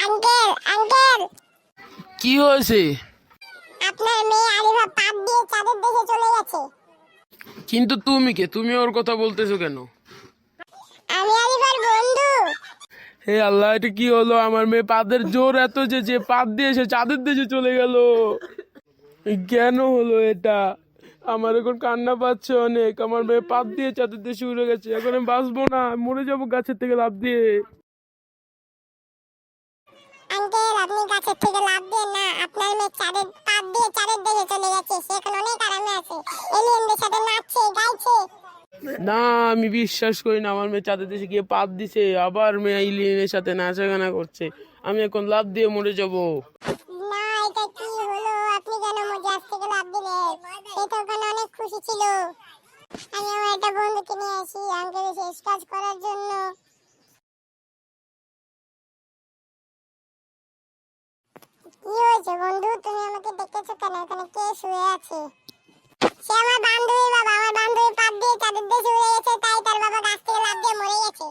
Uncle uncle, কি হয়েছে? আপনার মেয়ে আলিফা পাপ দিয়ে চাঁদের দেশে চলে গেছে। কিন্তু তুমি কে? তুমি ওর কথা বলতেছো কেন? আমি আলিফার বন্ধু। হে আল্লাহ, এটা কি হলো? আমার মেয়ে পাদের জোর এত যে পাদ দিয়ে সে চাঁদের দেশে চলে গেল। কেন হলো এটা? আমার এখন কান্না পাচ্ছে অনেক। আমার মেয়ে পাদ দিয়ে চাঁদের দেশে উড়ে গেছে। এখন আমি বাঁচবো না, আমি মরে যাবো গাছের থেকে লাফ দিয়ে। আঙ্কেল, আপনি গাছের থেকে লাফ দিয়ে না, আপনার মেয়ে চাঁদের পাপ দিয়ে চাঁদের দেশে চলে গেছে। সে এখন অনেক আরামে আছে, এলিয়েনদের সাথে নাচছে গাইছে। না, আমি বিশ্বাস করি না। আমার মেয়ে চাঁদের দেশে গিয়ে পাদ দিছে, আবার মেয়ে ইলিনের সাথে নাচাগানা করছে। আমি এখন লাফ দিয়ে মরে যাবো। না, এটা কি হলো? আপনি কেন গাছ থেকে লাফ দিলেন? সে তো ওখানে অনেক খুশি ছিল। আমি আমার একটা বন্ধুকে নিয়ে আসি আঙ্কেলের শেষ কাজ করার জন্য। কি হয়েছে বন্ধু, তুমি আমাকে ডেকেছো কেন? এখানে কে শুয়ে আছে? সে আমার বান্ধবী বাবা। আমার বান্ধবী পাপ দিয়ে চাঁদের দেশে উড়ে গেছে, তাই তার বাবা গাছ থেকে লাফ দিয়ে মরে গেছে।